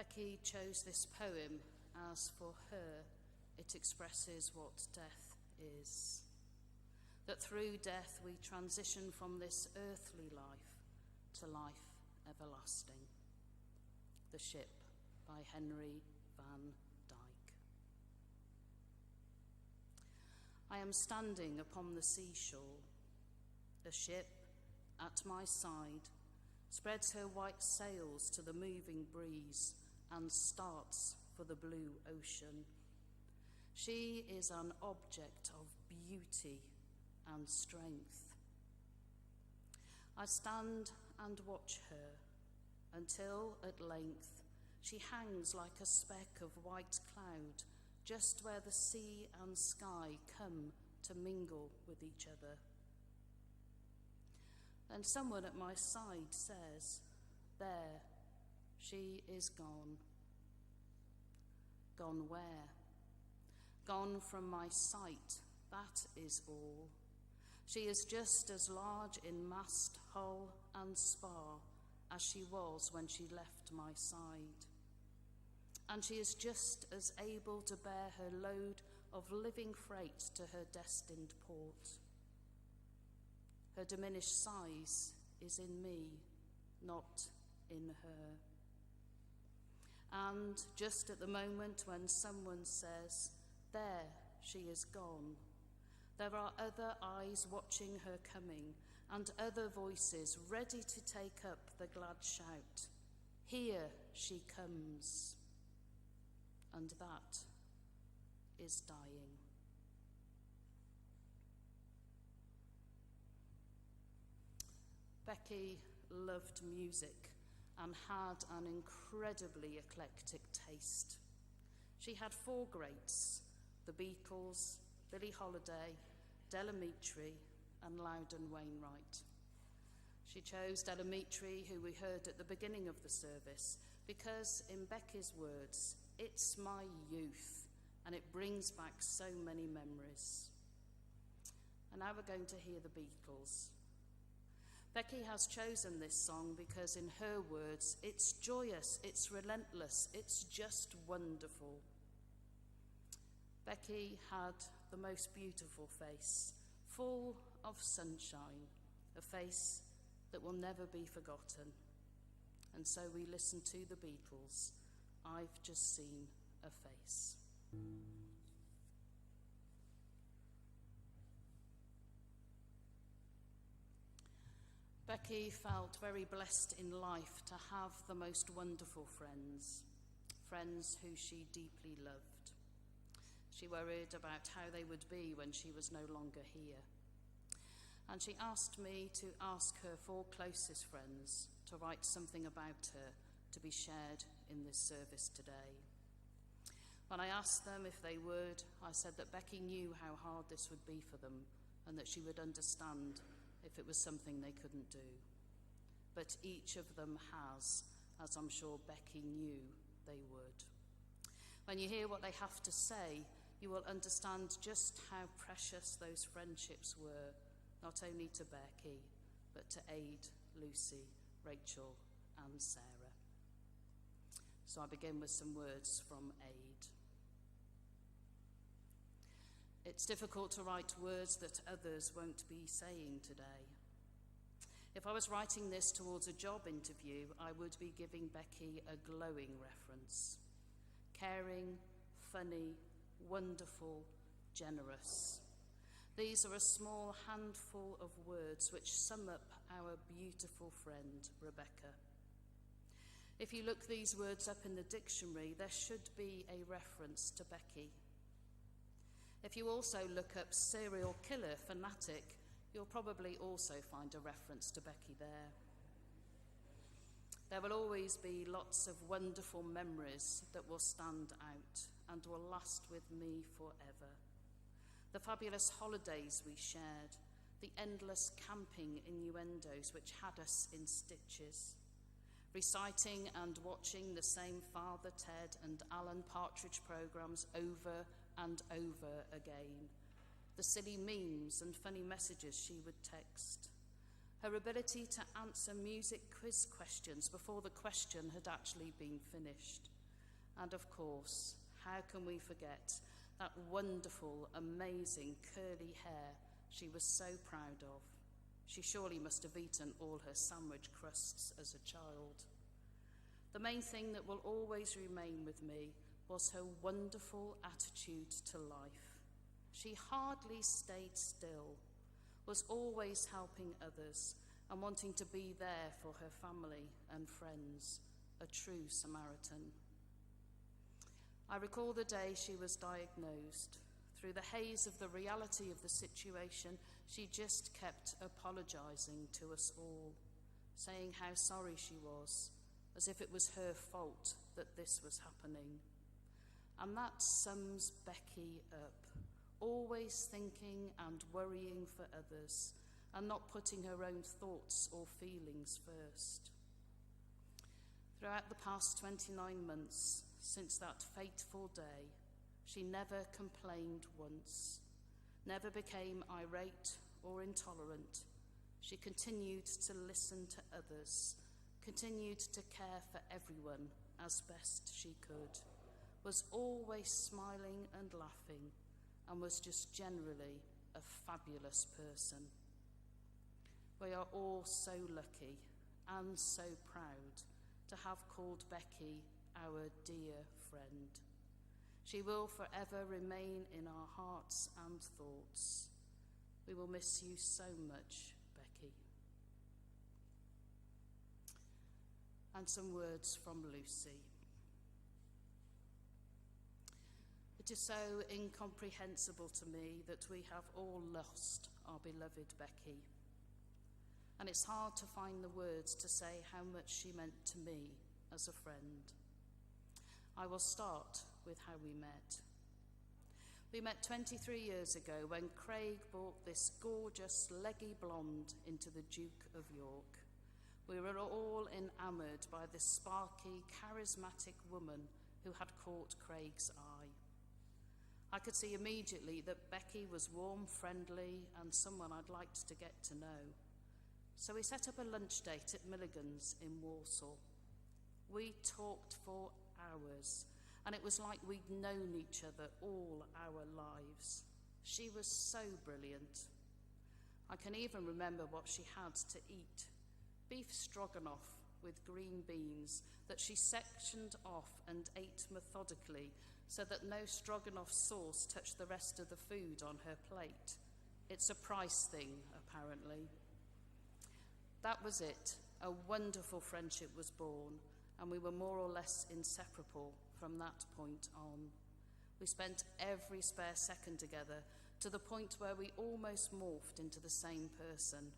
Becky chose this poem as for her it expresses what death is. That through death we transition from this earthly life to life everlasting. The Ship by Henry van Dyke. I am standing upon the seashore. A ship at my side spreads her white sails to the moving breeze and starts for the blue ocean. She is an object of beauty and strength. I stand and watch her until at length she hangs like a speck of white cloud just where the sea and sky come to mingle with each other. Then someone at my side says, "There, she is gone." Gone where? Gone from my sight, that is all. She is just as large in mast, hull and spar as she was when she left my side. And she is just as able to bear her load of living freight to her destined port. Her diminished size is in me, not in her. And just at the moment when someone says, "There, she is gone," there are other eyes watching her coming and other voices ready to take up the glad shout, "Here she comes." And that is dying. Becky loved music and had an incredibly eclectic taste. She had 4 greats: the Beatles, Billie Holiday, Delamitri and Loudon Wainwright. She chose Delamitri, who we heard at the beginning of the service, because in Becky's words, "It's my youth and it brings back so many memories." And now we're going to hear the Beatles. Becky has chosen this song because in her words, it's joyous, it's relentless, it's just wonderful. Becky had the most beautiful face, full of sunshine, a face that will never be forgotten. And so we listen to the Beatles, "I've Just Seen a Face." Becky felt very blessed in life to have the most wonderful friends who she deeply loved. She worried about how they would be when she was no longer here. And she asked me to ask her 4 closest friends to write something about her to be shared in this service today. When I asked them if they would, I said that Becky knew how hard this would be for them and that she would understand if it was something they couldn't do. But each of them has, as I'm sure Becky knew they would. When you hear what they have to say, you will understand just how precious those friendships were, not only to Becky, but to Aid, Lucy, Rachel, and Sarah. So I begin with some words from Aid. It's difficult to write words that others won't be saying today. If I was writing this towards a job interview, I would be giving Becky a glowing reference. Caring, funny, wonderful, generous. These are a small handful of words which sum up our beautiful friend, Rebecca. If you look these words up in the dictionary, there should be a reference to Becky. If you also look up serial killer fanatic, you'll probably also find a reference to Becky there. There will always be lots of wonderful memories that will stand out and will last with me forever. The fabulous holidays we shared, the endless camping innuendos which had us in stitches, reciting and watching the same Father Ted and Alan Partridge programmes over and over again, the silly memes and funny messages she would text, her ability to answer music quiz questions before the question had actually been finished, And of course, how can we forget that wonderful, amazing curly hair she was so proud of? She surely must have eaten all her sandwich crusts as a child. The main thing that will always remain with me was her wonderful attitude to life. She hardly stayed still, was always helping others and wanting to be there for her family and friends, a true Samaritan. I recall the day she was diagnosed. Through the haze of the reality of the situation, she just kept apologising to us all, saying how sorry she was, as if it was her fault that this was happening. And that sums Becky up, always thinking and worrying for others, and not putting her own thoughts or feelings first. Throughout the past 29 months, since that fateful day, she never complained once, never became irate or intolerant. She continued to listen to others, continued to care for everyone as best she could, was always smiling and laughing, and was just generally a fabulous person. We are all so lucky and so proud to have called Becky our dear friend. She will forever remain in our hearts and thoughts. We will miss you so much, Becky. And some words from Lucy. It is so incomprehensible to me that we have all lost our beloved Becky. And it's hard to find the words to say how much she meant to me as a friend. I will start with how we met. We met 23 years ago when Craig brought this gorgeous, leggy blonde into the Duke of York. We were all enamoured by this sparky, charismatic woman who had caught Craig's eye. I could see immediately that Becky was warm, friendly, and someone I'd liked to get to know. So we set up a lunch date at Milligan's in Walsall. We talked for hours, and it was like we'd known each other all our lives. She was so brilliant. I can even remember what she had to eat. Beef stroganoff with green beans that she sectioned off and ate methodically so that no stroganoff sauce touched the rest of the food on her plate. It's a price thing, apparently. That was it. A wonderful friendship was born, and we were more or less inseparable from that point on. We spent every spare second together to the point where we almost morphed into the same person.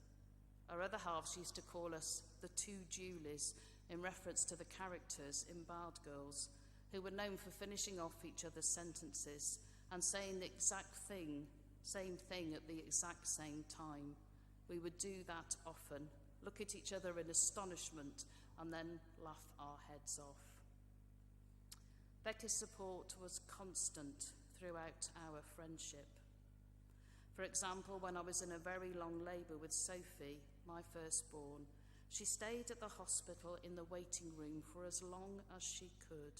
Our other halves used to call us the two Julies in reference to the characters in Bard Girls, who were known for finishing off each other's sentences and saying the same thing at the exact same time. We would do that often, look at each other in astonishment, and then laugh our heads off. Becky's support was constant throughout our friendship. For example, when I was in a very long labour with Sophie, my firstborn, she stayed at the hospital in the waiting room for as long as she could,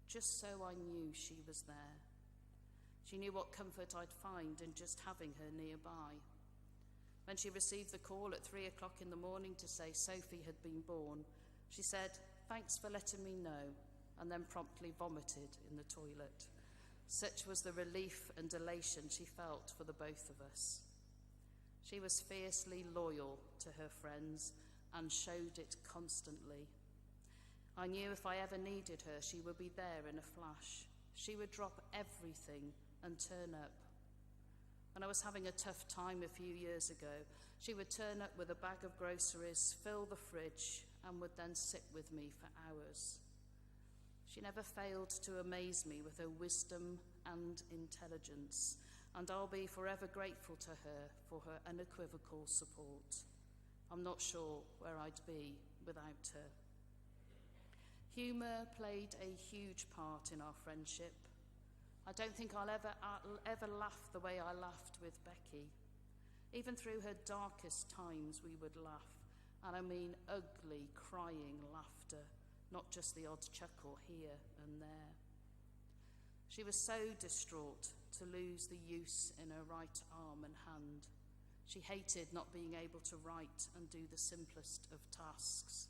just so I knew she was there. She knew what comfort I'd find in just having her nearby. When she received the call at 3 o'clock in the morning to say Sophie had been born, she said, "Thanks for letting me know," and then promptly vomited in the toilet. Such was the relief and elation she felt for the both of us. She was fiercely loyal to her friends and showed it constantly. I knew if I ever needed her, she would be there in a flash. She would drop everything and turn up. When I was having a tough time a few years ago, she would turn up with a bag of groceries, fill the fridge, and would then sit with me for hours. She never failed to amaze me with her wisdom and intelligence, and I'll be forever grateful to her for her unequivocal support. I'm not sure where I'd be without her. Humour played a huge part in our friendship. I don't think I'll ever laugh the way I laughed with Becky. Even through her darkest times, we would laugh, and I mean ugly, crying laughter, not just the odd chuckle here and there. She was so distraught to lose the use in her right arm and hand. She hated not being able to write and do the simplest of tasks.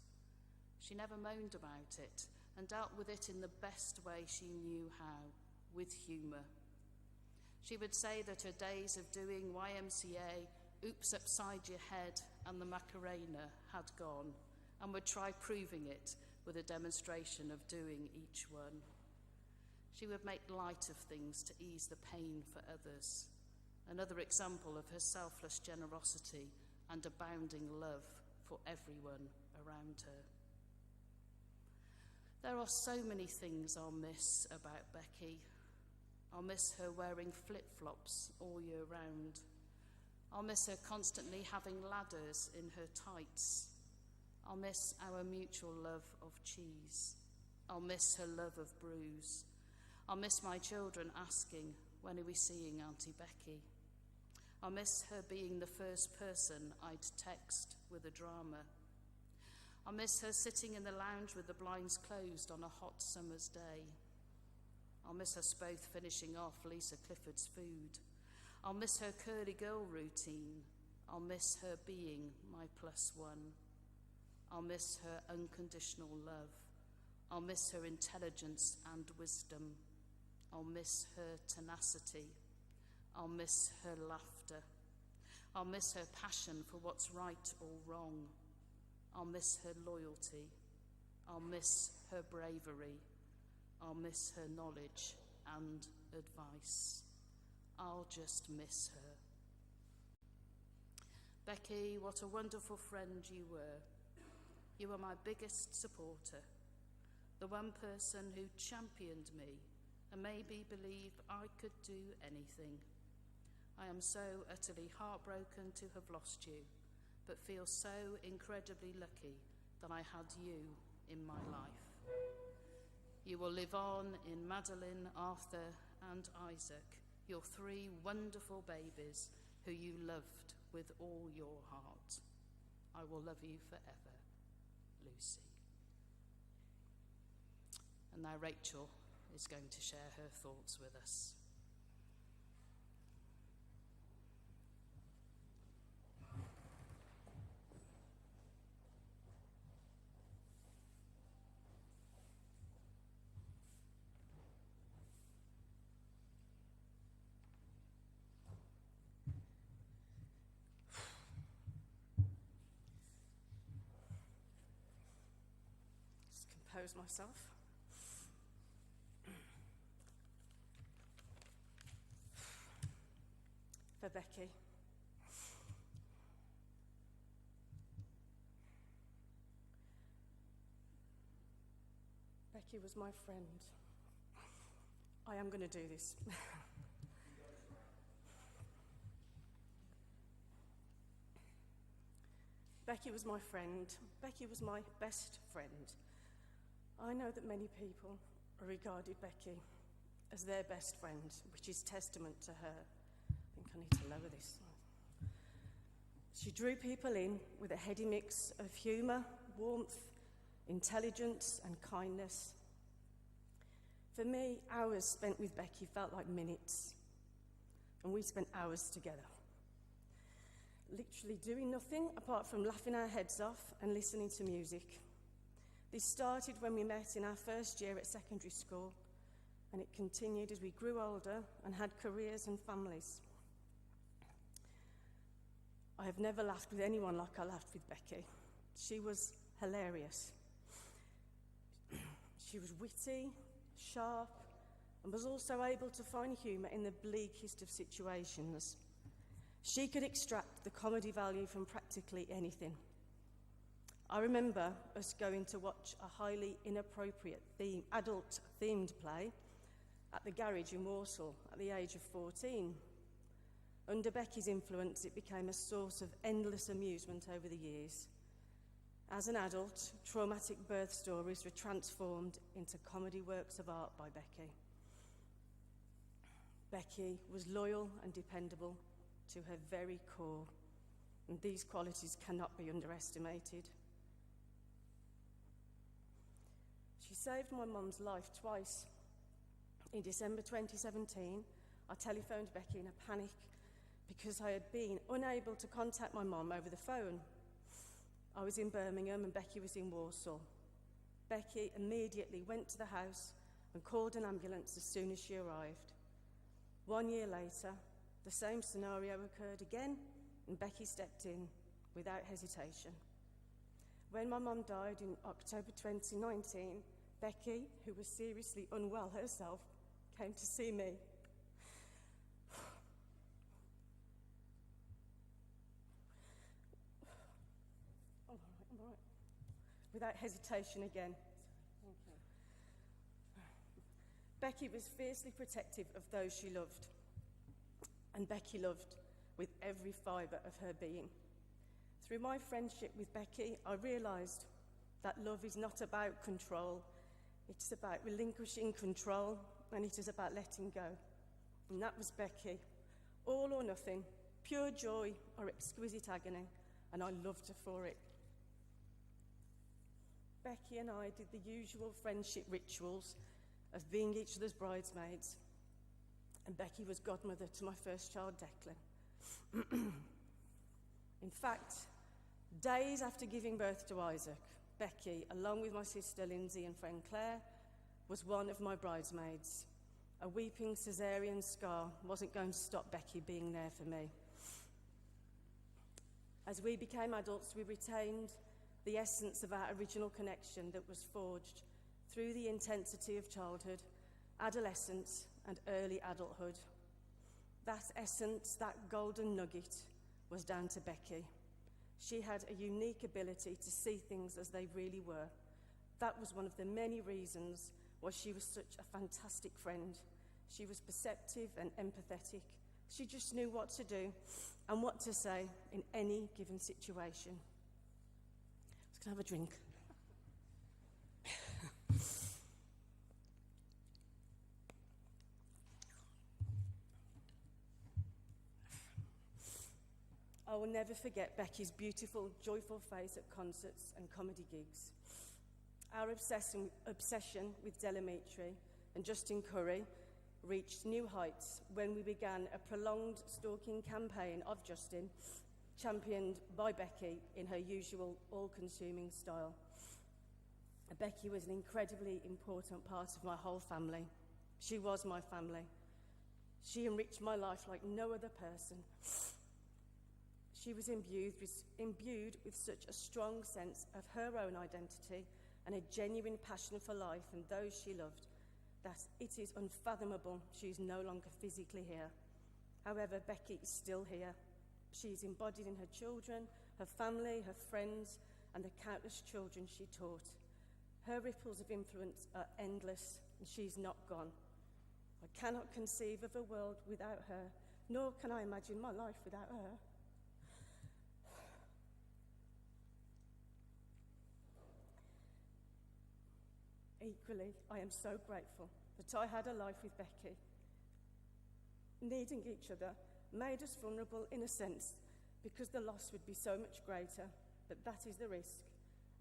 She never moaned about it and dealt with it in the best way she knew how, with humour. She would say that her days of doing YMCA, oops upside your head and the Macarena had gone, and would try proving it with a demonstration of doing each one. She would make light of things to ease the pain for others, another example of her selfless generosity and abounding love for everyone around her. There are so many things I'll miss about Becky. I'll miss her wearing flip-flops all year round. I'll miss her constantly having ladders in her tights. I'll miss our mutual love of cheese. I'll miss her love of brews. I'll miss my children asking, when are we seeing Auntie Becky? I'll miss her being the first person I'd text with a drama. I'll miss her sitting in the lounge with the blinds closed on a hot summer's day. I'll miss us both finishing off Lisa Clifford's food. I'll miss her curly girl routine. I'll miss her being my +1. I'll miss her unconditional love. I'll miss her intelligence and wisdom. I'll miss her tenacity. I'll miss her laughter. I'll miss her passion for what's right or wrong. I'll miss her loyalty. I'll miss her bravery. I'll miss her knowledge and advice. I'll just miss her. Becky, what a wonderful friend you were. You were my biggest supporter, the one person who championed me and made me believe I could do anything. I am so utterly heartbroken to have lost you, but feel so incredibly lucky that I had you in my life. You will live on in Madeline, Arthur, and Isaac, your 3 wonderful babies who you loved with all your heart. I will love you forever, Lucy. And now Rachel is going to share her thoughts with us. Compose myself. For Becky. Becky was my friend. I am going to do this. Becky was my friend. Becky was my best friend. I know that many people regarded Becky as their best friend, which is testament to her. I think I need to lower this. She drew people in with a heady mix of humour, warmth, intelligence and kindness. For me, hours spent with Becky felt like minutes, and we spent hours together, literally doing nothing apart from laughing our heads off and listening to music. This started when we met in our first year at secondary school, and it continued as we grew older and had careers and families. I have never laughed with anyone like I laughed with Becky. She was hilarious. She was witty, sharp, and was also able to find humour in the bleakest of situations. She could extract the comedy value from practically anything. I remember us going to watch a highly inappropriate adult-themed play at the garage in Walsall at the age of 14. Under Becky's influence, it became a source of endless amusement over the years. As an adult, traumatic birth stories were transformed into comedy works of art by Becky. Becky was loyal and dependable to her very core, and these qualities cannot be underestimated. She saved my mum's life twice. In December 2017, I telephoned Becky in a panic because I had been unable to contact my mum over the phone. I was in Birmingham and Becky was in Walsall. Becky immediately went to the house and called an ambulance as soon as she arrived. 1 year later, the same scenario occurred again, and Becky stepped in without hesitation. When my mum died in October 2019, Becky, who was seriously unwell herself, came to see me. I'm all right. Without hesitation again. Thank you. Becky was fiercely protective of those she loved, and Becky loved with every fibre of her being. Through my friendship with Becky, I realised that love is not about control. It's about relinquishing control, and it is about letting go. And that was Becky. All or nothing, pure joy or exquisite agony, and I loved her for it. Becky and I did the usual friendship rituals of being each other's bridesmaids, and Becky was godmother to my first child, Declan. In fact, days after giving birth to Isaac, Becky, along with my sister Lindsay and friend Claire, was one of my bridesmaids. A weeping caesarean scar wasn't going to stop Becky being there for me. As we became adults, we retained the essence of our original connection that was forged through the intensity of childhood, adolescence, and early adulthood. That essence, that golden nugget, was down to Becky. She had a unique ability to see things as they really were. That was one of the many reasons why she was such a fantastic friend. She was perceptive and empathetic. She just knew what to do and what to say in any given situation. I was going to have a drink. I will never forget Becky's beautiful, joyful face at concerts and comedy gigs. Our obsession with Delamitri and Justin Curry reached new heights when we began a prolonged stalking campaign of Justin, championed by Becky in her usual all-consuming style. Becky was an incredibly important part of my whole family. She was my family. She enriched my life like no other person. She was imbued with such a strong sense of her own identity and a genuine passion for life and those she loved that it is unfathomable she is no longer physically here. However, Becky is still here. She is embodied in her children, her family, her friends, and the countless children she taught. Her ripples of influence are endless, and she's not gone. I cannot conceive of a world without her, nor can I imagine my life without her. Equally, I am so grateful that I had a life with Becky. Needing each other made us vulnerable in a sense because the loss would be so much greater, but that is the risk,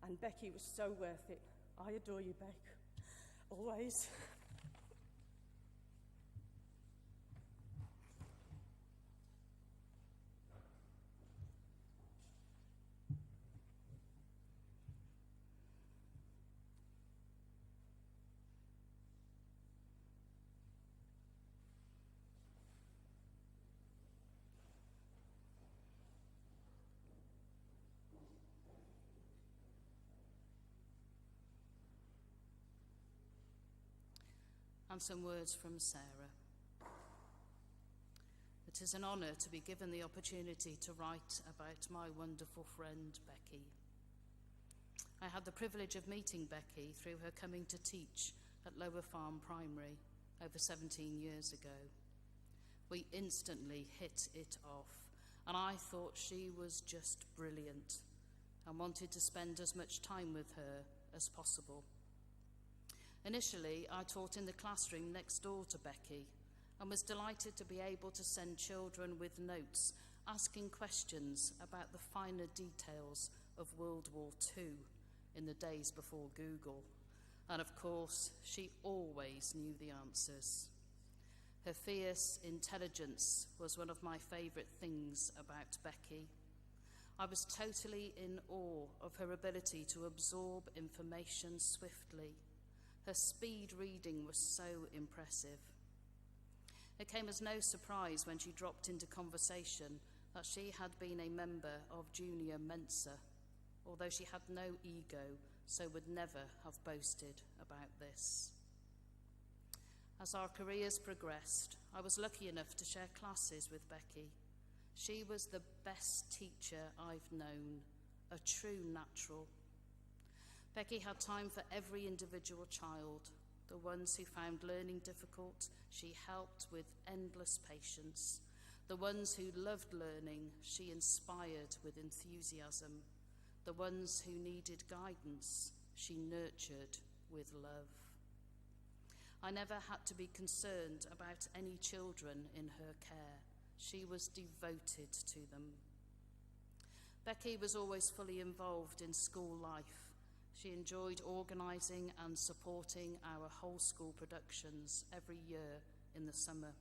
and Becky was so worth it. I adore you, Beck. Always. And some words from Sarah. It is an honour to be given the opportunity to write about my wonderful friend Becky. I had the privilege of meeting Becky through her coming to teach at Lower Farm Primary over 17 years ago. We instantly hit it off, and I thought she was just brilliant and wanted to spend as much time with her as possible. Initially, I taught in the classroom next door to Becky and was delighted to be able to send children with notes asking questions about the finer details of World War II in the days before Google. And of course, she always knew the answers. Her fierce intelligence was one of my favourite things about Becky. I was totally in awe of her ability to absorb information swiftly. Her speed reading was so impressive. It came as no surprise when she dropped into conversation that she had been a member of Junior Mensa, although she had no ego, so would never have boasted about this. As our careers progressed, I was lucky enough to share classes with Becky. She was the best teacher I've known, a true natural. Becky had time for every individual child. The ones who found learning difficult, she helped with endless patience. The ones who loved learning, she inspired with enthusiasm. The ones who needed guidance, she nurtured with love. I never had to be concerned about any children in her care. She was devoted to them. Becky was always fully involved in school life. She enjoyed organising and supporting our whole school productions every year in the summer.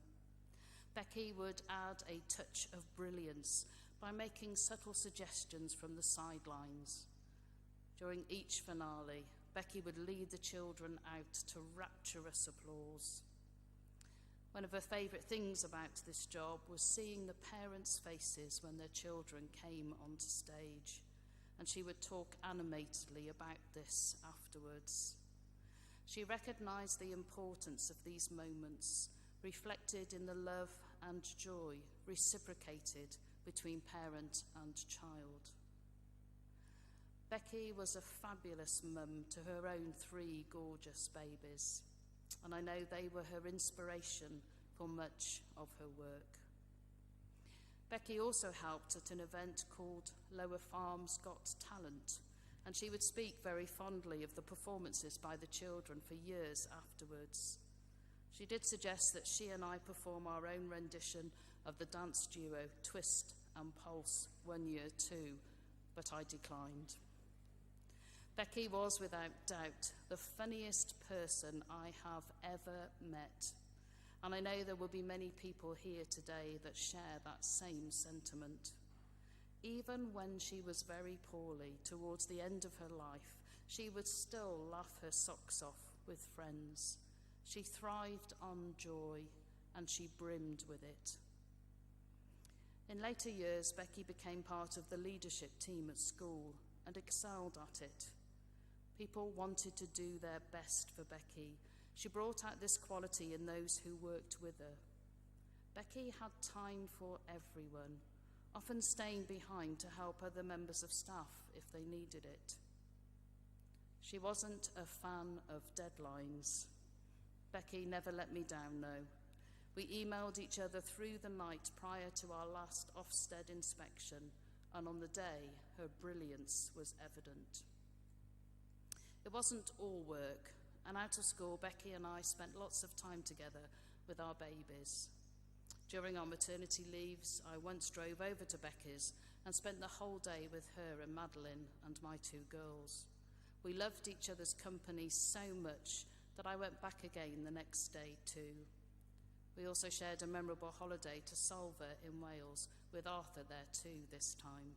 Becky would add a touch of brilliance by making subtle suggestions from the sidelines. During each finale, Becky would lead the children out to rapturous applause. One of her favourite things about this job was seeing the parents' faces when their children came onto stage, and she would talk animatedly about this afterwards. She recognised the importance of these moments, reflected in the love and joy reciprocated between parent and child. Becky was a fabulous mum to her own 3 gorgeous babies, and I know they were her inspiration for much of her work. Becky also helped at an event called Lower Farms Got Talent, and she would speak very fondly of the performances by the children for years afterwards. She did suggest that she and I perform our own rendition of the dance duo Twist and Pulse one year too, but I declined. Becky was without doubt the funniest person I have ever met, and I know there will be many people here today that share that same sentiment. Even when she was very poorly towards the end of her life, she would still laugh her socks off with friends. She thrived on joy, and she brimmed with it. In later years, Becky became part of the leadership team at school and excelled at it. People wanted to do their best for Becky. She brought out this quality in those who worked with her. Becky had time for everyone, often staying behind to help other members of staff if they needed it. She wasn't a fan of deadlines. Becky never let me down, though. We emailed each other through the night prior to our last Ofsted inspection, and on the day, her brilliance was evident. It wasn't all work, and out of school, Becky and I spent lots of time together with our babies. During our maternity leaves, I once drove over to Becky's and spent the whole day with her and Madeline and my 2 girls. We loved each other's company so much that I went back again the next day too. We also shared a memorable holiday to Solva in Wales, with Arthur there too this time.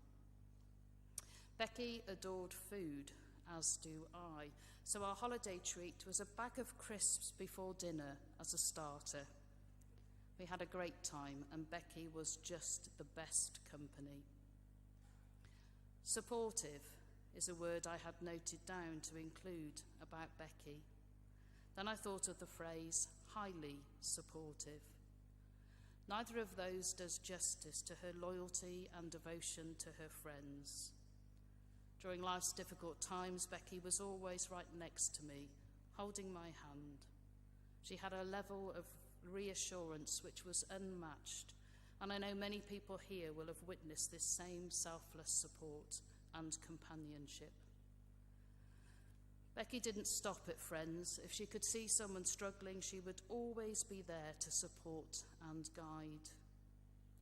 Becky adored food, as do I, so our holiday treat was a bag of crisps before dinner as a starter. We had a great time, and Becky was just the best company. Supportive is a word I had noted down to include about Becky. Then I thought of the phrase, highly supportive. Neither of those does justice to her loyalty and devotion to her friends. During life's difficult times, Becky was always right next to me, holding my hand. She had a level of reassurance which was unmatched, and I know many people here will have witnessed this same selfless support and companionship. Becky didn't stop at friends. If she could see someone struggling, she would always be there to support and guide.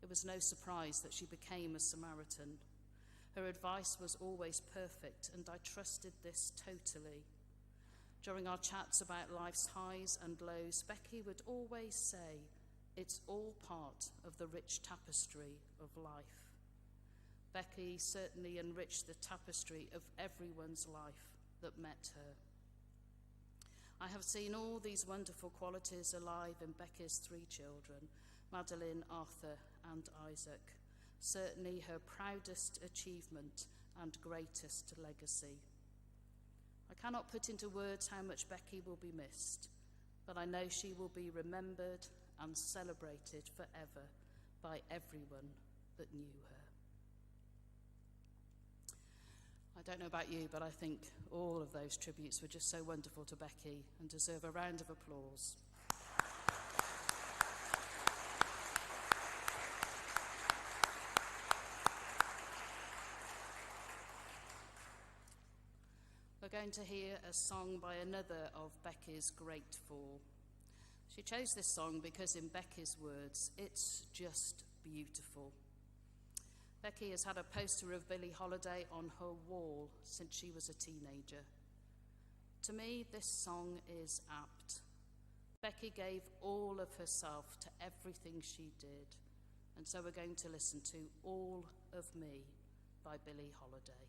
It was no surprise that she became a Samaritan. Her advice was always perfect, and I trusted this totally. During our chats about life's highs and lows, Becky would always say, "It's all part of the rich tapestry of life." Becky certainly enriched the tapestry of everyone's life that met her. I have seen all these wonderful qualities alive in Becky's 3 children, Madeline, Arthur, and Isaac. Certainly her proudest achievement and greatest legacy. I cannot put into words how much Becky will be missed, but I know she will be remembered and celebrated forever by everyone that knew her. I don't know about you, but I think all of those tributes were just so wonderful to Becky and deserve a round of applause. We're going to hear a song by another of Becky's great 4. She chose this song because, in Becky's words, it's just beautiful. Becky has had a poster of Billie Holiday on her wall since she was a teenager. To me, this song is apt. Becky gave all of herself to everything she did, and so we're going to listen to All of Me by Billie Holiday.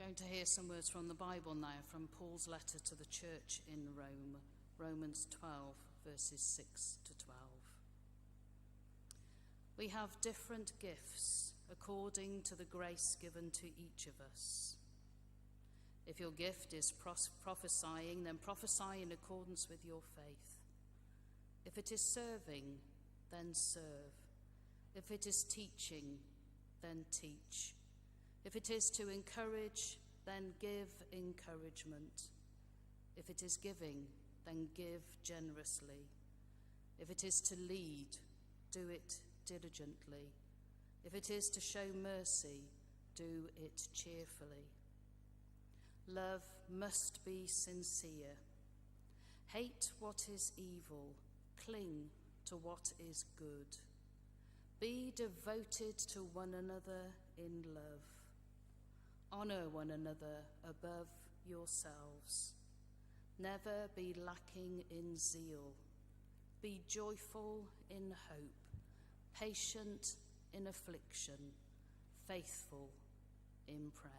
Going to hear some words from the Bible now, from Paul's letter to the church in Rome, Romans 12, verses 6 to 12. We have different gifts according to the grace given to each of us. If your gift is prophesying, then prophesy in accordance with your faith. If it is serving, then serve. If it is teaching, then teach. If it is to encourage, then give encouragement. If it is giving, then give generously. If it is to lead, do it diligently. If it is to show mercy, do it cheerfully. Love must be sincere. Hate what is evil. Cling to what is good. Be devoted to one another in love. Honour one another above yourselves. Never be lacking in zeal. Be joyful in hope, patient in affliction, faithful in prayer.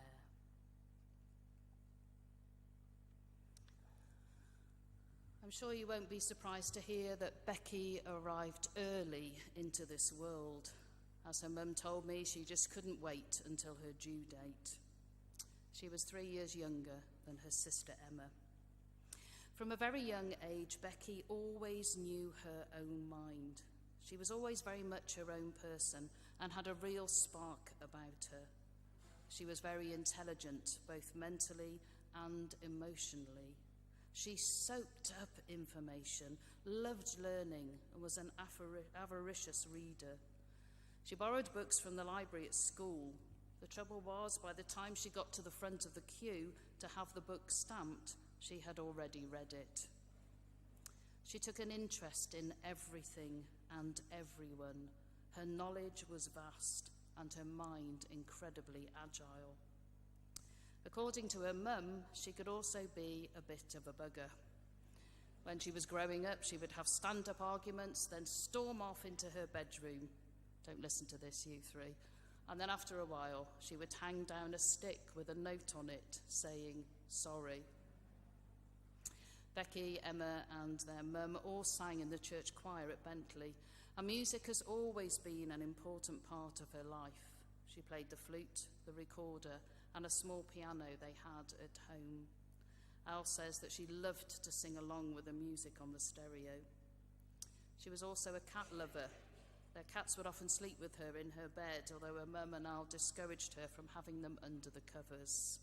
I'm sure you won't be surprised to hear that Becky arrived early into this world. As her mum told me, she just couldn't wait until her due date. She was 3 years younger than her sister Emma. From a very young age, Becky always knew her own mind. She was always very much her own person and had a real spark about her. She was very intelligent, both mentally and emotionally. She soaked up information, loved learning, and was an avaricious reader. She borrowed books from the library at school. The trouble was, by the time she got to the front of the queue to have the book stamped, she had already read it. She took an interest in everything and everyone. Her knowledge was vast and her mind incredibly agile. According to her mum, she could also be a bit of a bugger. When she was growing up, she would have stand-up arguments, then storm off into her bedroom. Don't listen to this, you three. And then after a while, she would hang down a stick with a note on it saying, "Sorry." Becky, Emma and their mum all sang in the church choir at Bentley, and music has always been an important part of her life. She played the flute, the recorder, and a small piano they had at home. Al says that she loved to sing along with the music on the stereo. She was also a cat lover. Their cats would often sleep with her in her bed, although her mum and Al discouraged her from having them under the covers.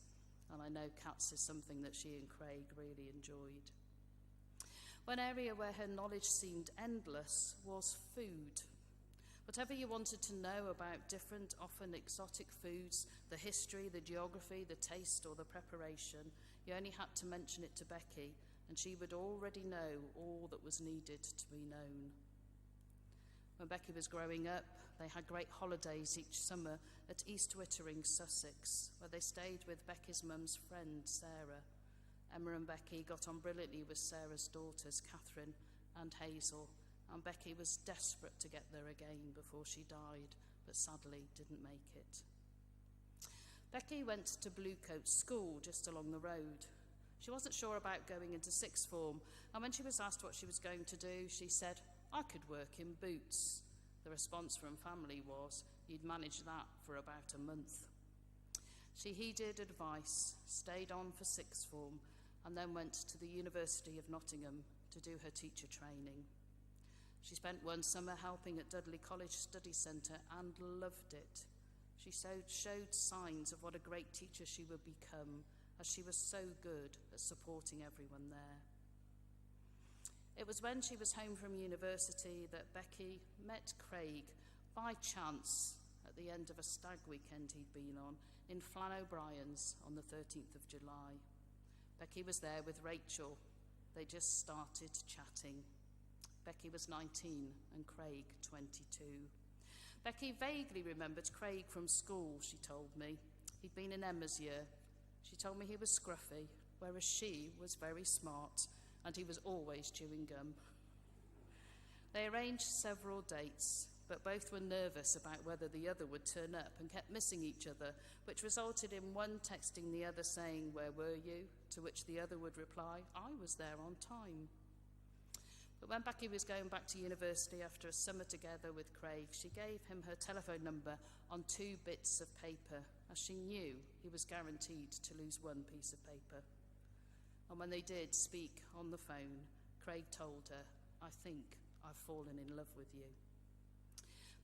And I know cats is something that she and Craig really enjoyed. One area where her knowledge seemed endless was food. Whatever you wanted to know about different, often exotic foods, the history, the geography, the taste or the preparation, you only had to mention it to Becky, and she would already know all that was needed to be known. When Becky was growing up, they had great holidays each summer at East Wittering, Sussex, where they stayed with Becky's mum's friend, Sarah. Emma and Becky got on brilliantly with Sarah's daughters, Catherine and Hazel, and Becky was desperate to get there again before she died, but sadly didn't make it. Becky went to Bluecoat School just along the road. She wasn't sure about going into sixth form, and when she was asked what she was going to do, she said, "I could work in boots." The response from family was, "You'd manage that for about a month." She heeded advice, stayed on for sixth form, and then went to the University of Nottingham to do her teacher training. She spent one summer helping at Dudley College Study Centre and loved it. She showed signs of what a great teacher she would become, as she was so good at supporting everyone there. It was when she was home from university that Becky met Craig by chance at the end of a stag weekend he'd been on in Flan O'Brien's on the 13th of July. Becky was there with Rachel. They just started chatting. Becky was 19 and Craig 22. Becky vaguely remembered Craig from school, she told me. He'd been in Emma's year. She told me he was scruffy, whereas she was very smart, and he was always chewing gum. They arranged several dates, but both were nervous about whether the other would turn up and kept missing each other, which resulted in one texting the other saying, "Where were you?" to which the other would reply, "I was there on time." But when Becky was going back to university after a summer together with Craig, she gave him her telephone number on 2 bits of paper, as she knew he was guaranteed to lose 1 piece of paper. And when they did speak on the phone, Craig told her, "I think I've fallen in love with you."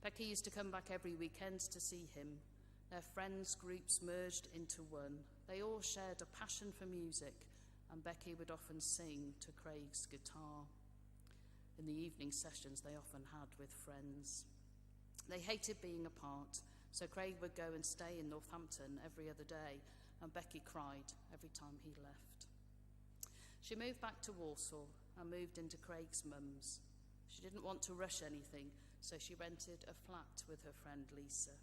Becky used to come back every weekend to see him. Their friends' groups merged into one. They all shared a passion for music, and Becky would often sing to Craig's guitar. In the evening sessions they often had with friends. They hated being apart, so Craig would go and stay in Northampton every other day, and Becky cried every time he left. She moved back to Walsall and moved into Craig's mum's. She didn't want to rush anything, so she rented a flat with her friend Lisa.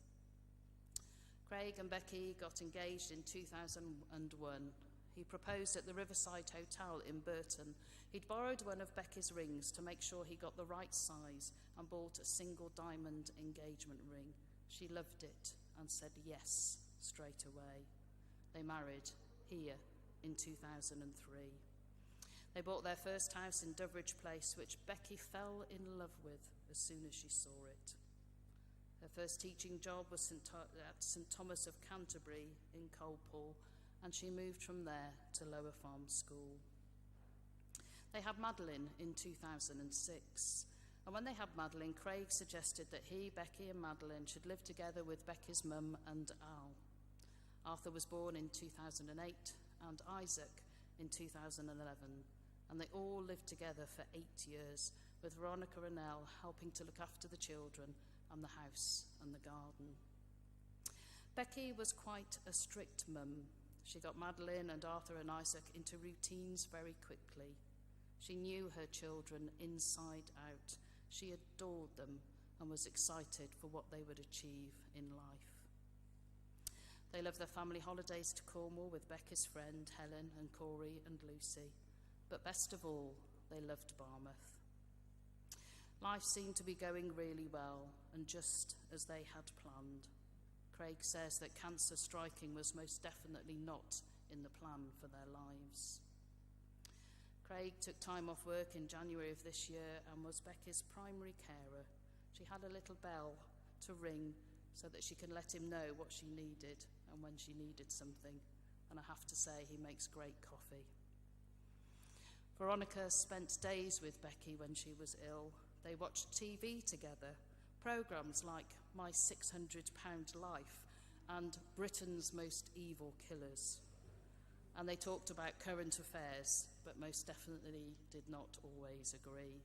Craig and Becky got engaged in 2001. He proposed at the Riverside Hotel in Broughton. He'd borrowed one of Becky's rings to make sure he got the right size and bought a single diamond engagement ring. She loved it and said yes straight away. They married here in 2003. They bought their first house in Doveridge Place, which Becky fell in love with as soon as she saw it. Her first teaching job was at St Thomas of Canterbury in Colpool, and she moved from there to Lower Farm School. They had Madeline in 2006, and when they had Madeline, Craig suggested that he, Becky and Madeline should live together with Becky's mum and Al. Arthur was born in 2008 and Isaac in 2011, and they all lived together for 8 years, with Veronica and Elle helping to look after the children and the house and the garden. Becky was quite a strict mum. She got Madeline and Arthur and Isaac into routines very quickly. She knew her children inside out. She adored them and was excited for what they would achieve in life. They loved their family holidays to Cornwall with Becky's friend Helen and Corey and Lucy. But best of all, they loved Barmouth. Life seemed to be going really well, and just as they had planned. Craig says that cancer striking was most definitely not in the plan for their lives. Craig took time off work in January of this year and was Becky's primary carer. She had a little bell to ring so that she can let him know what she needed and when she needed something, and I have to say he makes great coffee. Veronica spent days with Becky when she was ill. They watched TV together, programmes like My £600 Life and Britain's Most Evil Killers. And they talked about current affairs, but most definitely did not always agree.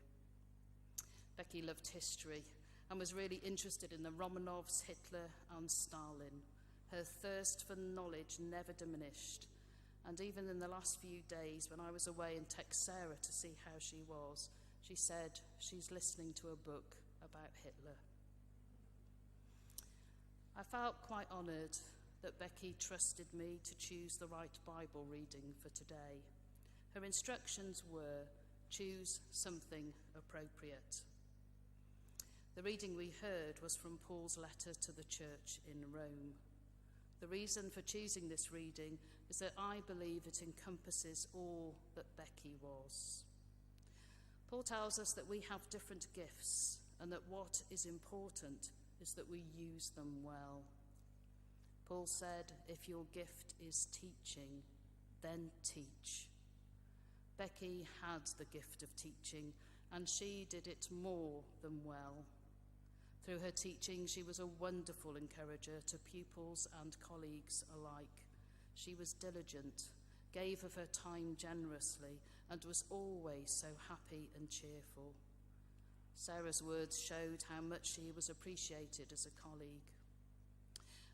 Becky loved history and was really interested in the Romanovs, Hitler and Stalin. Her thirst for knowledge never diminished. And even in the last few days when I was away and text Sarah to see how she was, she said she's listening to a book about Hitler. I felt quite honoured that Becky trusted me to choose the right Bible reading for today. Her instructions were, choose something appropriate. The reading we heard was from Paul's letter to the church in Rome. The reason for choosing this reading is that I believe it encompasses all that Becky was. Paul tells us that we have different gifts and that what is important is that we use them well. Paul said, if your gift is teaching, then teach. Becky had the gift of teaching, and she did it more than well. Through her teaching, she was a wonderful encourager to pupils and colleagues alike. She was diligent, gave of her time generously, and was always so happy and cheerful. Sarah's words showed how much she was appreciated as a colleague.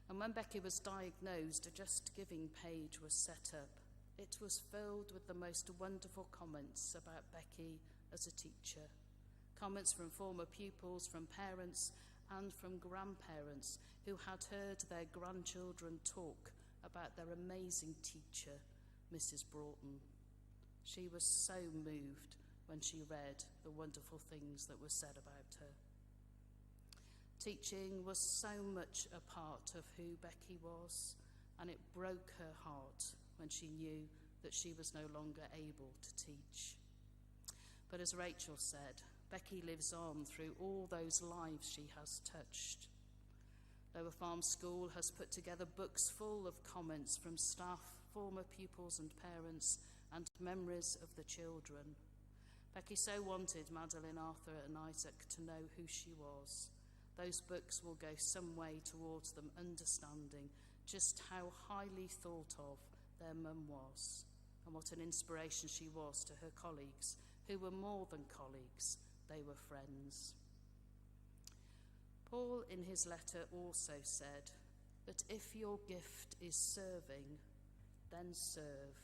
And when Becky was diagnosed, a Just Giving page was set up. It was filled with the most wonderful comments about Becky as a teacher. Comments from former pupils, from parents and from grandparents who had heard their grandchildren talk about their amazing teacher, Mrs. Broughton. She was so moved when she read the wonderful things that were said about her. Teaching was so much a part of who Becky was, and it broke her heart when she knew that she was no longer able to teach. But as Rachel said, Becky lives on through all those lives she has touched. Lower Farm School has put together books full of comments from staff, former pupils and parents, and memories of the children. Becky so wanted Madeline, Arthur and Isaac to know who she was. Those books will go some way towards them understanding just how highly thought of their mum was, and what an inspiration she was to her colleagues, who were more than colleagues, they were friends. Paul in his letter also said that if your gift is serving, then serve.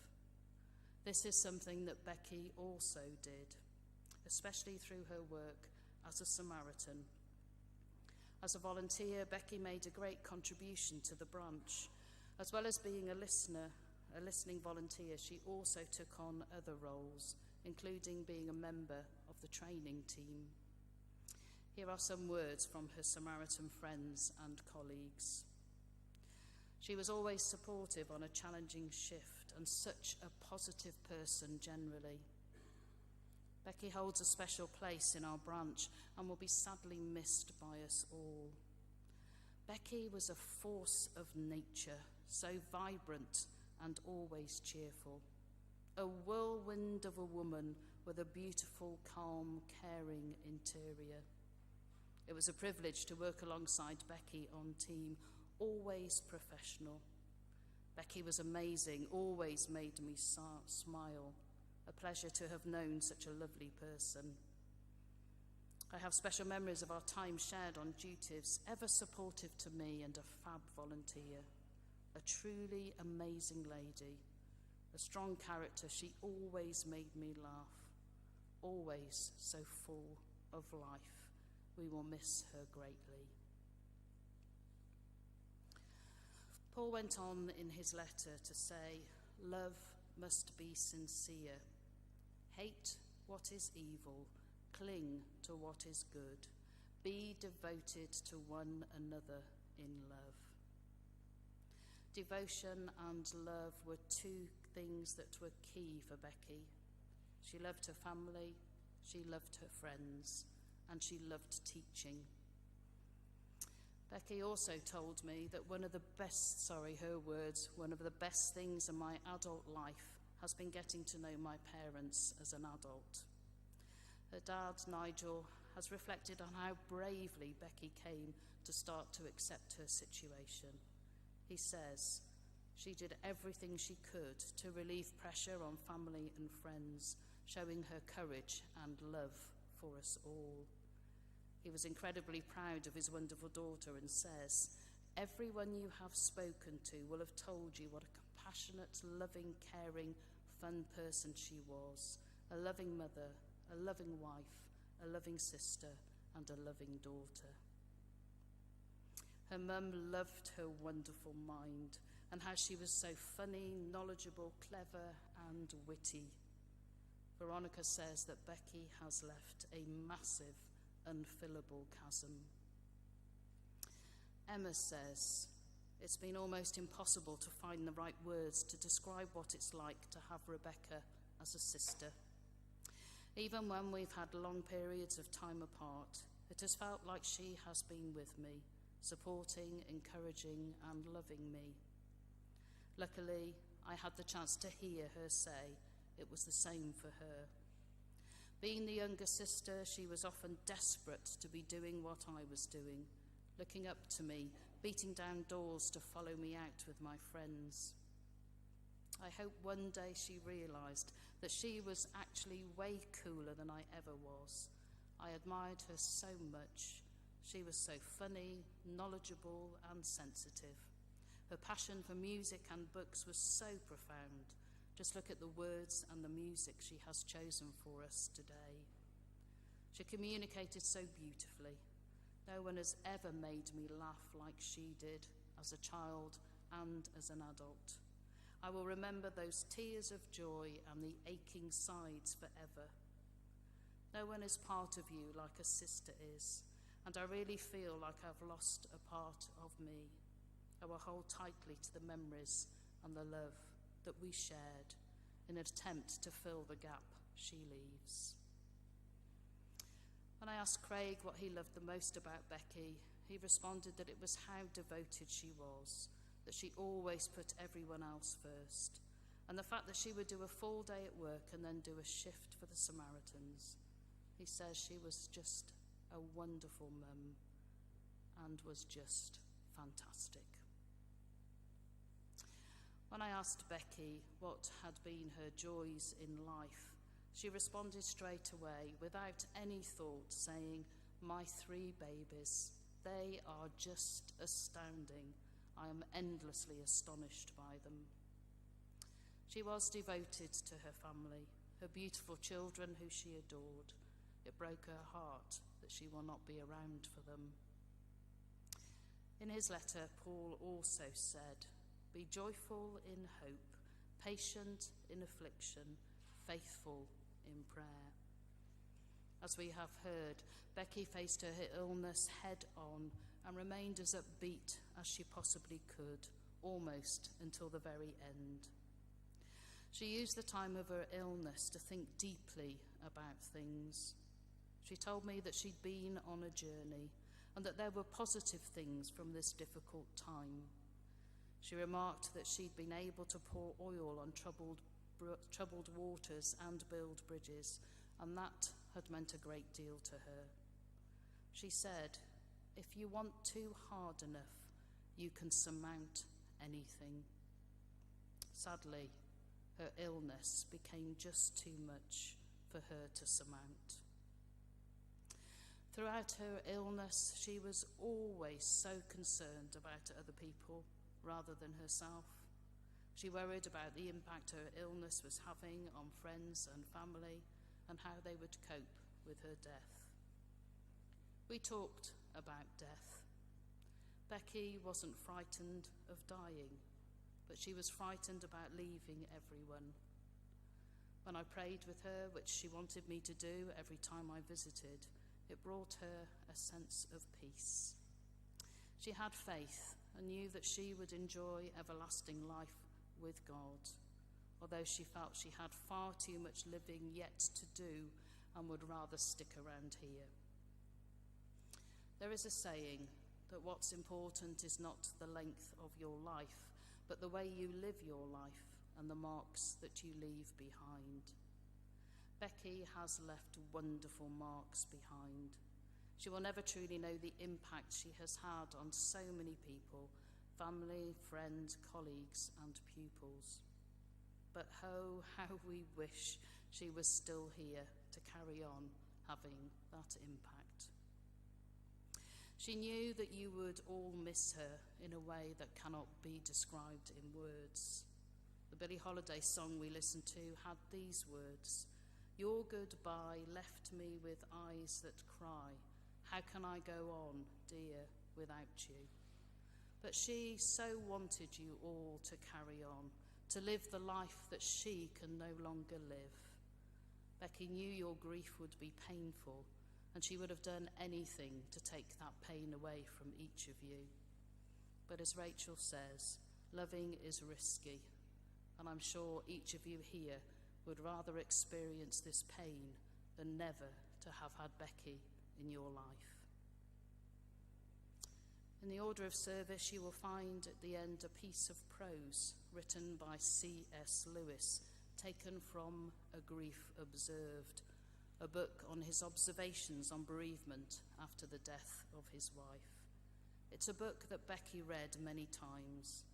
This is something that Becky also did, especially through her work as a Samaritan. As a volunteer, Becky made a great contribution to the branch. As well as being a listening volunteer, she also took on other roles, including being a member of the training team. Here are some words from her Samaritan friends and colleagues. She was always supportive on a challenging shift and such a positive person generally. Becky holds a special place in our branch and will be sadly missed by us all. Becky was a force of nature, so vibrant and always cheerful. A whirlwind of a woman with a beautiful, calm, caring interior. It was a privilege to work alongside Becky on team, always professional. Becky was amazing, always made me smile. A pleasure to have known such a lovely person. I have special memories of our time shared on duties, ever supportive to me and a fab volunteer. A truly amazing lady. A strong character, she always made me laugh. Always so full of life. We will miss her greatly. Paul went on in his letter to say, love must be sincere. Hate what is evil. Cling to what is good. Be devoted to one another in love. Devotion and love were two things that were key for Becky. She loved her family, she loved her friends, and she loved teaching. Becky also told me that one of the best things in my adult life has been getting to know my parents as an adult. Her dad, Nigel, has reflected on how bravely Becky came to start to accept her situation. He says she did everything she could to relieve pressure on family and friends, showing her courage and love for us all. He was incredibly proud of his wonderful daughter and says, everyone you have spoken to will have told you what a compassionate, loving, caring, fun person she was, a loving mother, a loving wife, a loving sister, and a loving daughter. Her mum loved her wonderful mind and how she was so funny, knowledgeable, clever, and witty. Veronica says that Becky has left a massive, unfillable chasm. Emma says, it's been almost impossible to find the right words to describe what it's like to have Rebecca as a sister. Even when we've had long periods of time apart, it has felt like she has been with me, supporting, encouraging, and loving me. Luckily, I had the chance to hear her say it was the same for her. Being the younger sister, she was often desperate to be doing what I was doing, looking up to me, beating down doors to follow me out with my friends. I hope one day she realised that she was actually way cooler than I ever was. I admired her so much. She was so funny, knowledgeable, and sensitive. Her passion for music and books was so profound. Just look at the words and the music she has chosen for us today. She communicated so beautifully. No one has ever made me laugh like she did as a child and as an adult. I will remember those tears of joy and the aching sides forever. No one is part of you like a sister is, and I really feel like I've lost a part of me. I will hold tightly to the memories and the love that we shared in an attempt to fill the gap she leaves. When I asked Craig what he loved the most about Becky, he responded that it was how devoted she was, that she always put everyone else first, and the fact that she would do a full day at work and then do a shift for the Samaritans. He says she was just a wonderful mum and was just fantastic. When I asked Becky what had been her joys in life, she responded straight away, without any thought, saying, "My 3 babies, they are just astounding. I am endlessly astonished by them." She was devoted to her family, her beautiful children who she adored. It broke her heart that she will not be around for them. In his letter, Paul also said, "Be joyful in hope, patient in affliction, faithful in prayer." As we have heard, Becky faced her illness head on and remained as upbeat as she possibly could, almost until the very end. She used the time of her illness to think deeply about things. She told me that she'd been on a journey and that there were positive things from this difficult time. She remarked that she'd been able to pour oil on troubled waters and build bridges, and that had meant a great deal to her. She said, "If you want to hard enough, you can surmount anything." Sadly, her illness became just too much for her to surmount. Throughout her illness, she was always so concerned about other people rather than herself. She worried about the impact her illness was having on friends and family and how they would cope with her death. We talked about death. Becky wasn't frightened of dying, but she was frightened about leaving everyone. When I prayed with her, which she wanted me to do every time I visited, it brought her a sense of peace. She had faith and knew that she would enjoy everlasting life with God, although she felt she had far too much living yet to do and would rather stick around here. There is a saying that what's important is not the length of your life, but the way you live your life and the marks that you leave behind. Becky has left wonderful marks behind. She will never truly know the impact she has had on so many people, family, friends, colleagues, and pupils. But oh, how we wish she was still here to carry on having that impact. She knew that you would all miss her in a way that cannot be described in words. The Billie Holiday song we listened to had these words: "Your goodbye left me with eyes that cry. How can I go on, dear, without you?" But she so wanted you all to carry on, to live the life that she can no longer live. Becky knew your grief would be painful, and she would have done anything to take that pain away from each of you. But as Rachel says, loving is risky, and I'm sure each of you here would rather experience this pain than never to have had Becky in your life. In the order of service, you will find at the end a piece of prose written by C.S. Lewis, taken from A Grief Observed, a book on his observations on bereavement after the death of his wife. It's a book that Becky read many times.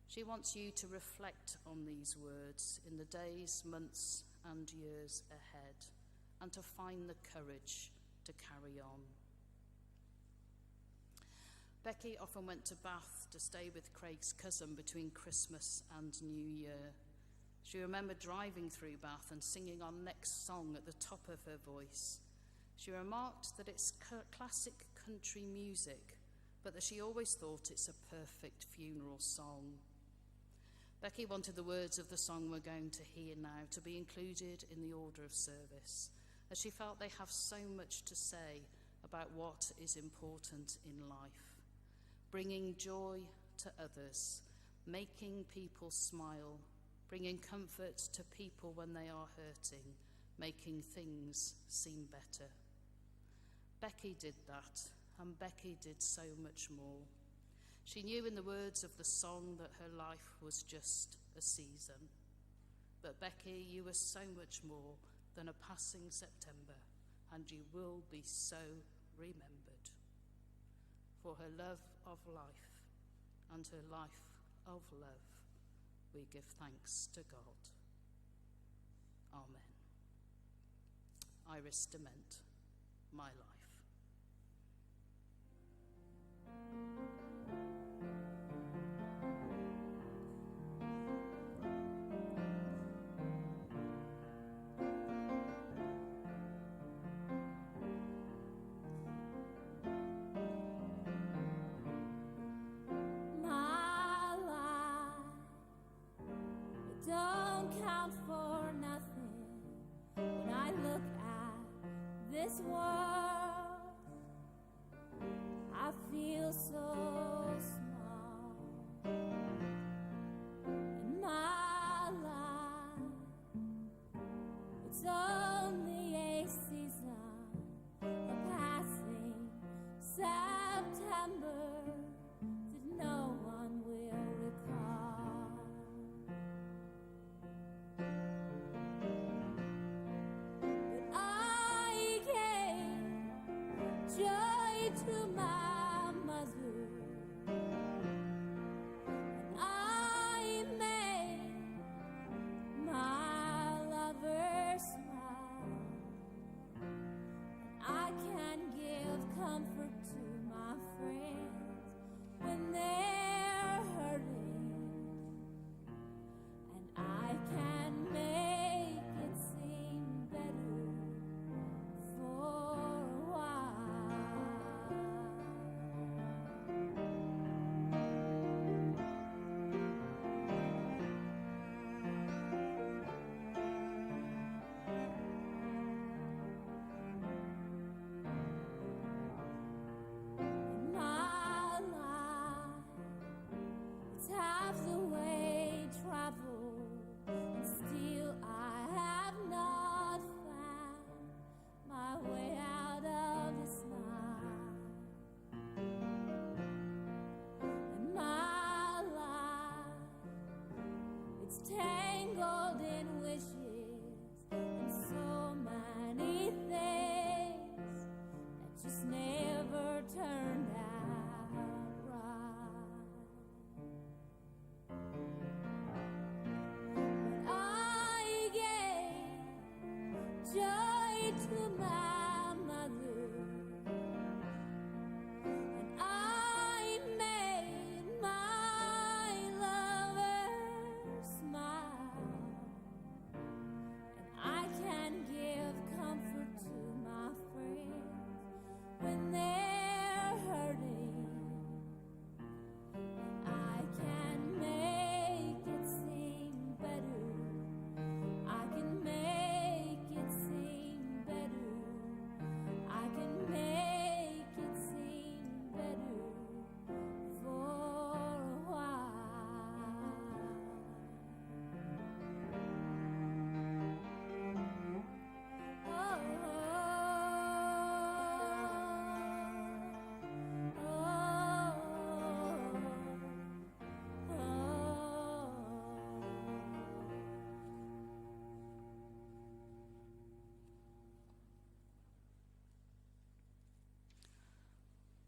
She wants you to reflect on these words in the days, months, and years ahead, and to find the courage to carry on. Becky often went to Bath to stay with Craig's cousin between Christmas and New Year. She remembered driving through Bath and singing our next song at the top of her voice. She remarked that it's classic country music, but that she always thought it's a perfect funeral song. Becky wanted the words of the song we're going to hear now to be included in the order of service, as she felt they have so much to say about what is important in life, bringing joy to others, making people smile, bringing comfort to people when they are hurting, making things seem better. Becky did that, and Becky did so much more. She knew in the words of the song that her life was just a season. But Becky, you were so much more than a passing September, and you will be so remembered. For her love of life and her life of love, we give thanks to God. Amen. Iris Dement, my life. Don't count for nothing when I look at this world. I feel so small in my life. It's only a season, a passing September that no one will recall. Joy to my mother, and I made my lover smile, and I can give comfort to my friends when they're hurting, and I can make it seem better for a while. In my life, it's half the way traveled, and still I have not found my way out of this life. In my life, it's tangled in wishes and so many things that just never turned out right. But I gave joy to my mother, and I made my lover smile, and I can give comfort to my friends when they're hurting, and I can make it seem better. I can make it seem better. I can make it seem better for a while. Oh,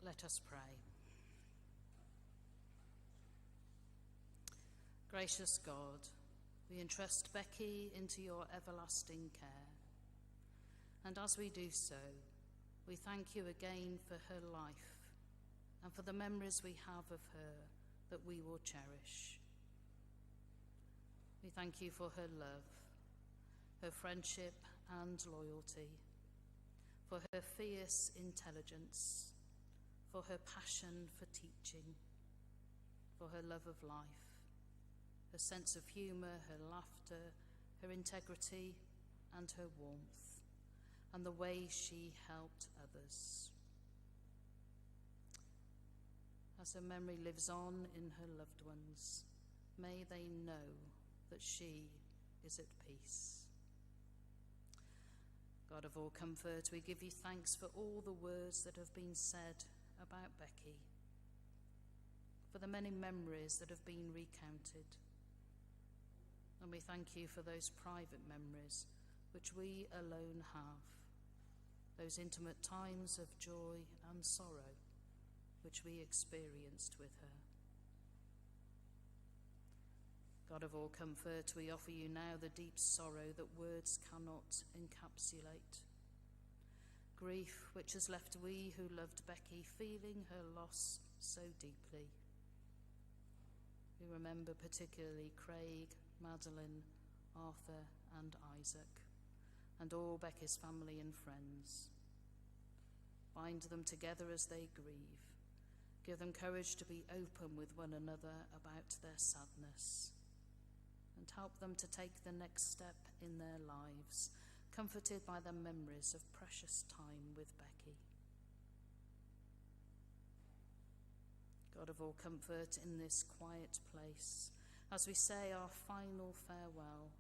Let us pray. Gracious God, we entrust Becky into your everlasting care. And as we do so, we thank you again for her life and for the memories we have of her that we will cherish. We thank you for her love, her friendship and loyalty, for her fierce intelligence, for her passion for teaching, for her love of life, her sense of humour, her laughter, her integrity and her warmth, and the way she helped others. as her memory lives on in her loved ones, may they know that she is at peace. God of all comfort, we give you thanks for all the words that have been said about Becky, for the many memories that have been recounted. And we thank you for those private memories which we alone have, those intimate times of joy and sorrow which we experienced with her. God of all comfort, we offer you now the deep sorrow that words cannot encapsulate. Grief which has left we who loved Becky feeling her loss so deeply. We remember particularly Craig, Madeline, Arthur and Isaac, and all Becky's family and friends. Bind them together as they grieve. Give them courage to be open with one another about their sadness, and help them to take the next step in their lives, comforted by the memories of precious time with Becky. God of all comfort, in this quiet place, as we say our final farewell,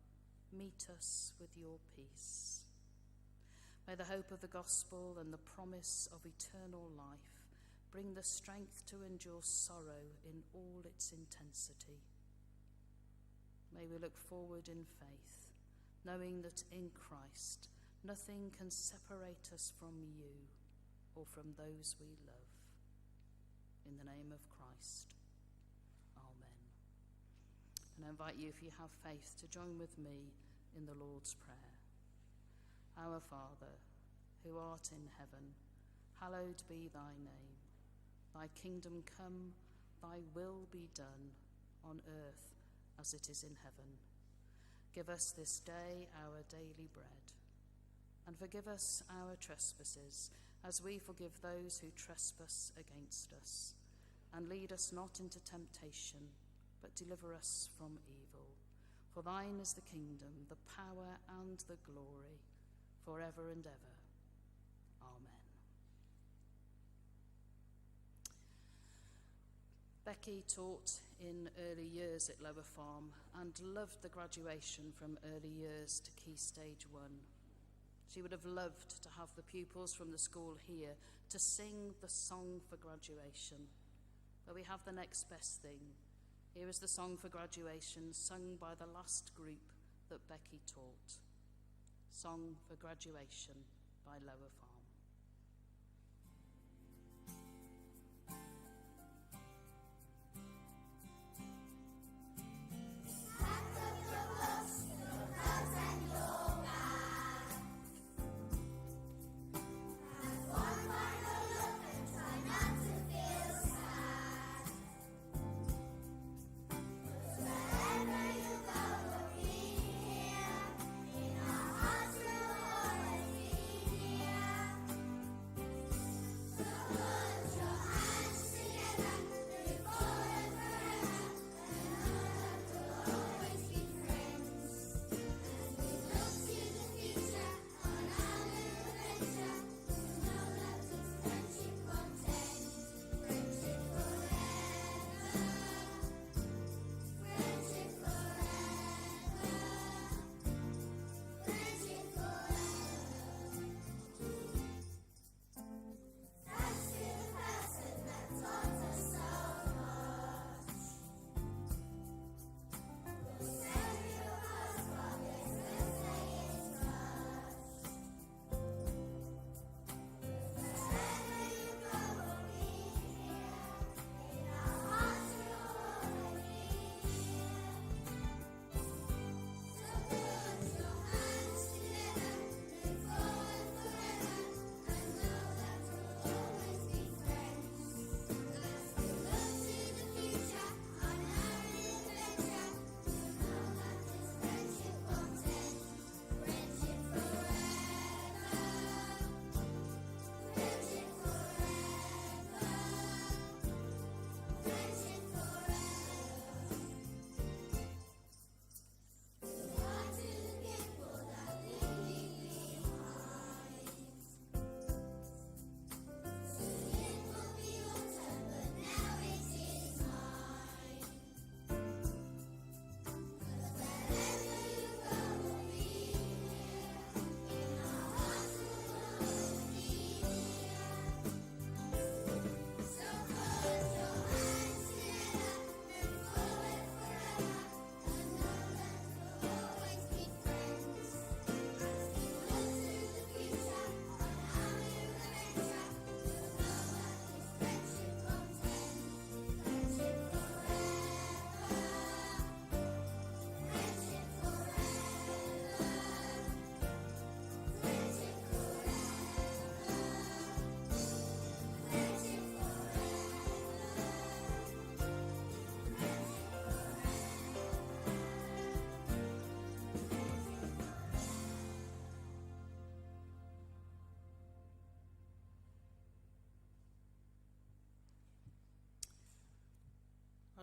meet us with your peace. May the hope of the gospel and the promise of eternal life bring the strength to endure sorrow in all its intensity. May we look forward in faith, knowing that in Christ nothing can separate us from you or from those we love. In the name of Christ, amen. And I invite you, if you have faith, to join with me in the Lord's Prayer. Our Father, who art in heaven, hallowed be thy name. Thy kingdom come, thy will be done, on earth as it is in heaven. Give us this day our daily bread, and forgive us our trespasses, as we forgive those who trespass against us. And lead us not into temptation, but deliver us from evil. For thine is the kingdom, the power and the glory, forever and ever. Amen. Becky taught in early years at Lower Farm and loved the graduation from early years to Key Stage 1. She would have loved to have the pupils from the school here to sing the song for graduation. But we have the next best thing. Here is the song for graduation sung by the last group that Becky taught. Song for Graduation by Lower Farm. Yeah.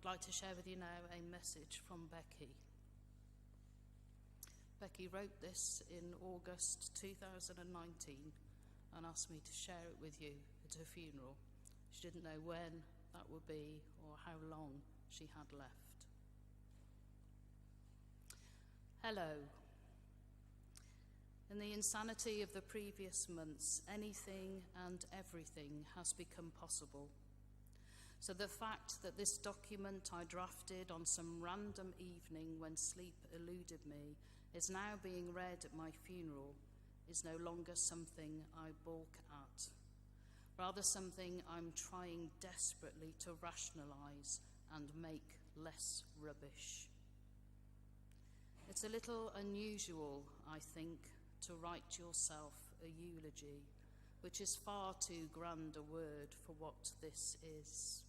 like to share with you now a message from Becky. Becky wrote this in August 2019 and asked me to share it with you at her funeral. She didn't know when that would be or how long she had left. Hello. In the insanity of the previous months, anything and everything has become possible. So the fact that this document I drafted on some random evening when sleep eluded me is now being read at my funeral is no longer something I balk at, rather something I'm trying desperately to rationalise and make less rubbish. It's a little unusual, I think, to write yourself a eulogy, which is far too grand a word for what this is.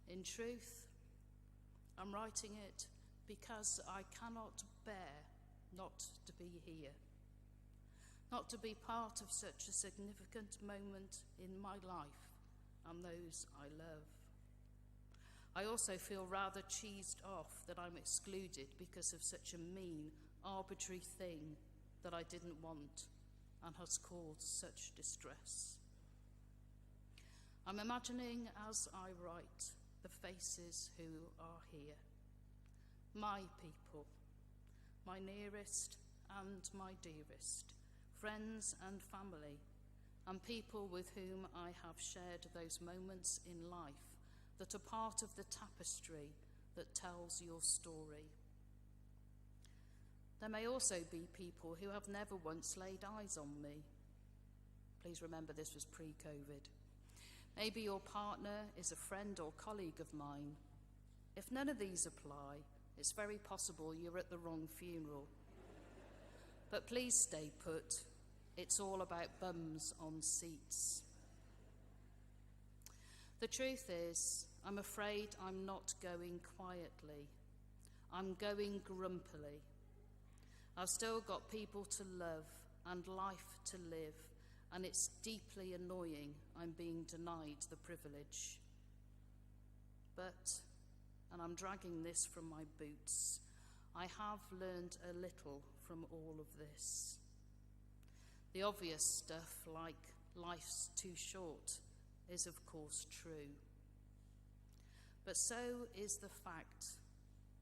In truth, I'm writing it because I cannot bear not to be here, not to be part of such a significant moment in my life and those I love. I also feel rather cheesed off that I'm excluded because of such a mean, arbitrary thing that I didn't want and has caused such distress. I'm imagining as I write the faces who are here, my people, my nearest and my dearest, friends and family, and people with whom I have shared those moments in life that are part of the tapestry that tells your story. There may also be people who have never once laid eyes on me. Please remember this was pre-COVID. Maybe your partner is a friend or colleague of mine. If none of these apply, it's very possible you're at the wrong funeral. But please stay put. It's all about bums on seats. The truth is, I'm afraid I'm not going quietly. I'm going grumpily. I've still got people to love and life to live, and it's deeply annoying I'm being denied the privilege. But, and I'm dragging this from my boots, I have learned a little from all of this. The obvious stuff, like life's too short, is of course true. But so is the fact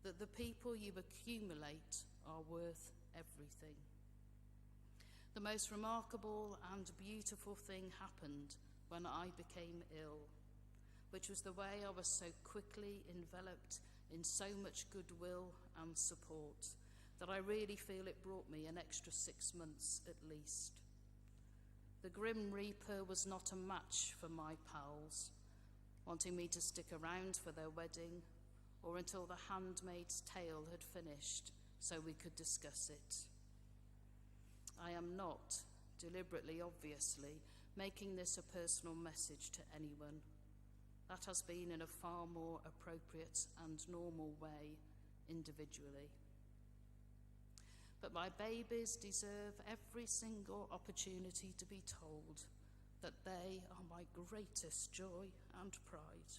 that the people you accumulate are worth everything. The most remarkable and beautiful thing happened when I became ill, which was the way I was so quickly enveloped in so much goodwill and support that I really feel it brought me an extra 6 months at least. The Grim Reaper was not a match for my pals, wanting me to stick around for their wedding or until The Handmaid's Tale had finished so we could discuss it. I am not, deliberately obviously, making this a personal message to anyone. That has been in a far more appropriate and normal way individually. But my babies deserve every single opportunity to be told that they are my greatest joy and pride.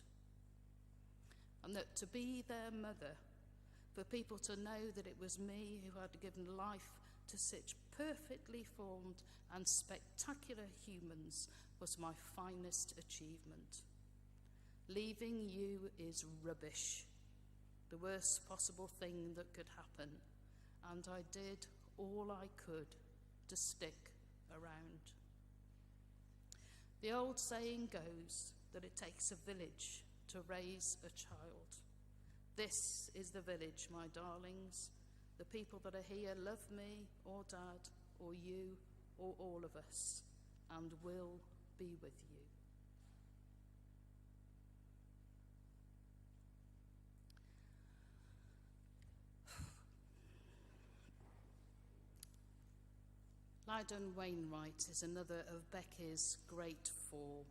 And that to be their mother, for people to know that it was me who had given life to such perfectly formed and spectacular humans, was my finest achievement. Leaving you is rubbish, the worst possible thing that could happen, and I did all I could to stick around. The old saying goes that it takes a village to raise a child. This is the village, my darlings. The people that are here love me, or Dad, or you, or all of us, and will be with you. Loudon Wainwright is another of Becky's great four.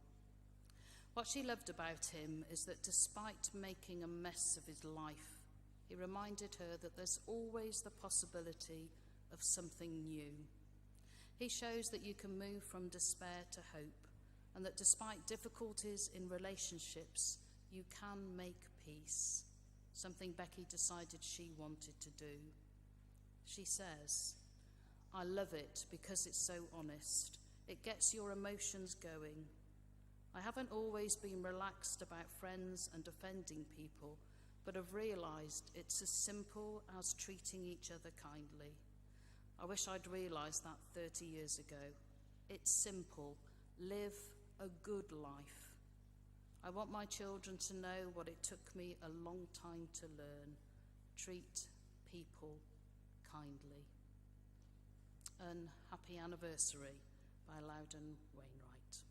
What she loved about him is that despite making a mess of his life, he reminded her that there's always the possibility of something new. He shows that you can move from despair to hope, and that despite difficulties in relationships, you can make peace, something Becky decided she wanted to do. She says, "I love it because it's so honest. It gets your emotions going. I haven't always been relaxed about friends and offending people, but have realised it's as simple as treating each other kindly. I wish I'd realised that 30 years ago. It's simple. Live a good life. I want my children to know what it took me a long time to learn. Treat people kindly." And happy anniversary by Loudon Wainwright.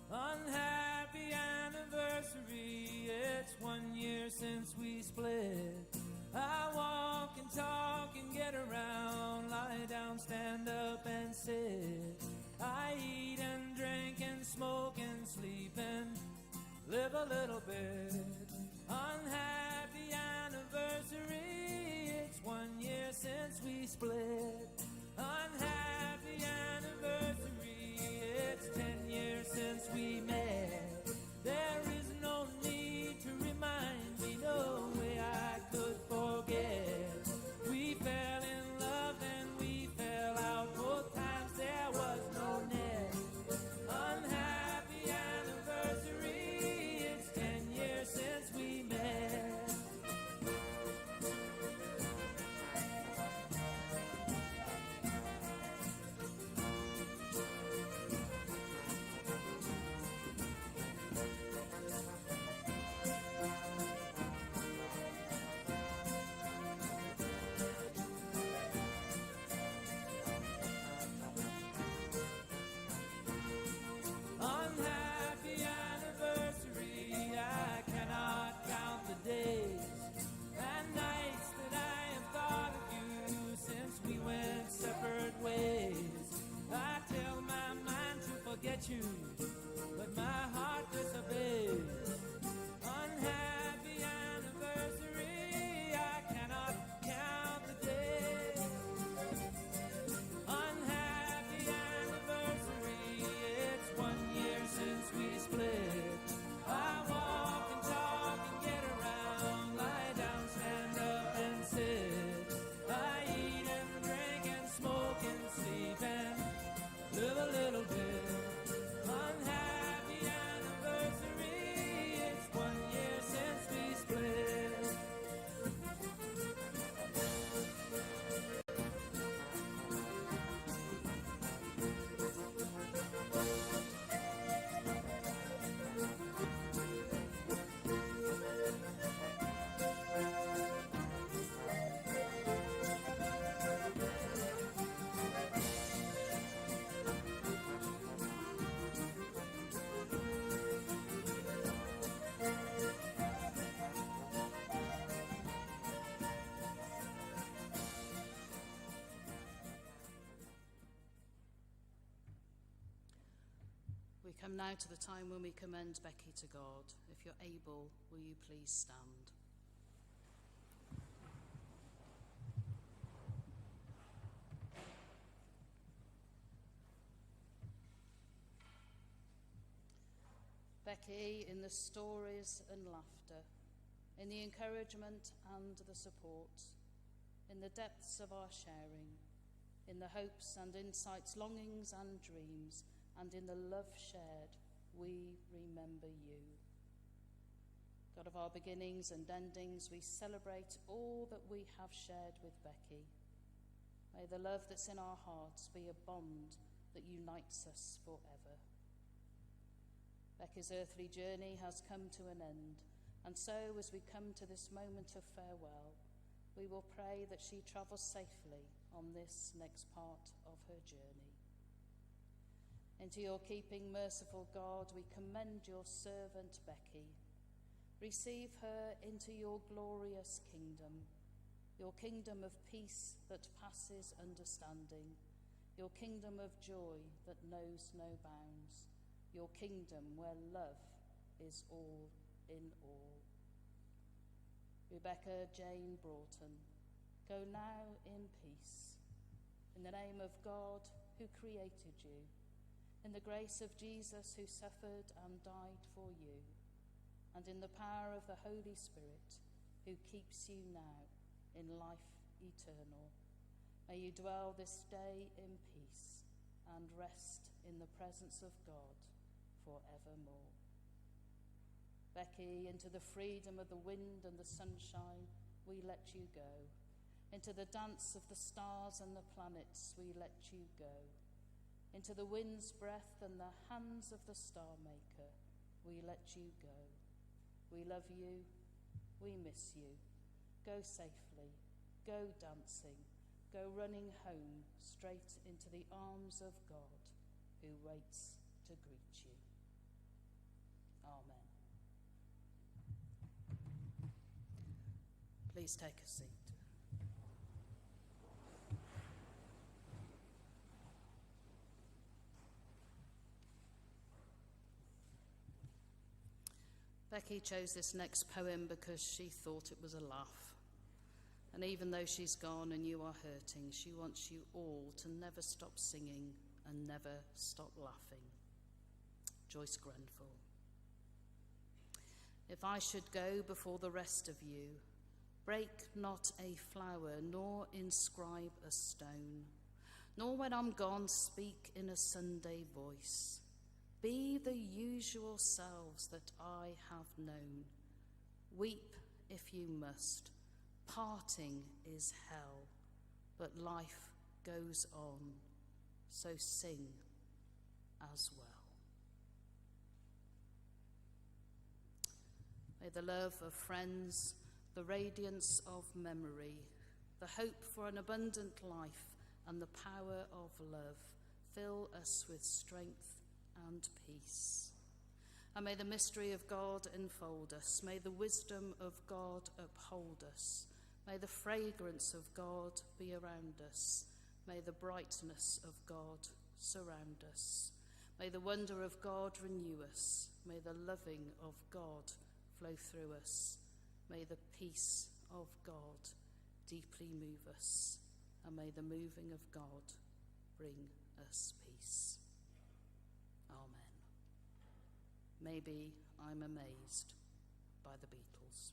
Unhappy anniversary, it's 1 year since we split. I walk and talk and get around, lie down, stand up and sit. I eat and drink and smoke and sleep and live a little bit. Unhappy anniversary, it's 1 year since we split. Unhappy anniversary, it's 10 years since we met. There is no need to remind me, no way I could forget. We fell in love and we fell out, both times there was no net. Unhappy anniversary, it's 10 years since we met. Unhappy anniversary, I cannot count the days and nights that I have thought of you since we went separate ways. I tell my mind to forget you, but my heart disobeys. Unhappy anniversary, I cannot count the days. Unhappy anniversary, it's 1 year since we split. I walk and talk and get around, lie down, stand up and sit. I eat and drink and smoke and sleep and live a little bit. Unhappy anniversary, it's 1 year since we split. We come now to the time when we commend Becky to God. If you're able, will you please stand? Becky, in the stories and laughter, in the encouragement and the support, in the depths of our sharing, in the hopes and insights, longings and dreams, and in the love shared, we remember you. God of our beginnings and endings, we celebrate all that we have shared with Becky. May the love that's in our hearts be a bond that unites us forever. Becky's earthly journey has come to an end, and so as we come to this moment of farewell, we will pray that she travels safely on this next part of her journey. Into your keeping, merciful God, we commend your servant Becky. Receive her into your glorious kingdom, your kingdom of peace that passes understanding, your kingdom of joy that knows no bounds, your kingdom where love is all in all. Rebecca Jane Broughton, go now in peace, in the name of God, who created you, in the grace of Jesus who suffered and died for you, and in the power of the Holy Spirit who keeps you now in life eternal. May you dwell this day in peace and rest in the presence of God forevermore. Becky, into the freedom of the wind and the sunshine, we let you go. Into the dance of the stars and the planets, we let you go. Into the wind's breath and the hands of the star maker, we let you go. We love you, we miss you. Go safely, go dancing, go running home straight into the arms of God who waits to greet you. Amen. Please take a seat. Becky chose this next poem because she thought it was a laugh. And even though she's gone and you are hurting, she wants you all to never stop singing and never stop laughing. Joyce Grenfell. If I should go before the rest of you, break not a flower, nor inscribe a stone, nor when I'm gone speak in a Sunday voice. Be the usual selves that I have known. Weep if you must. Parting is hell, but life goes on. So sing as well. May the love of friends, the radiance of memory, the hope for an abundant life, and the power of love fill us with strength and peace. And may the mystery of God enfold us. May the wisdom of God uphold us. May the fragrance of God be around us. May the brightness of God surround us. May the wonder of God renew us. May the loving of God flow through us. May the peace of God deeply move us. And may the moving of God bring us peace. Amen. Maybe I'm amazed by the Beatles.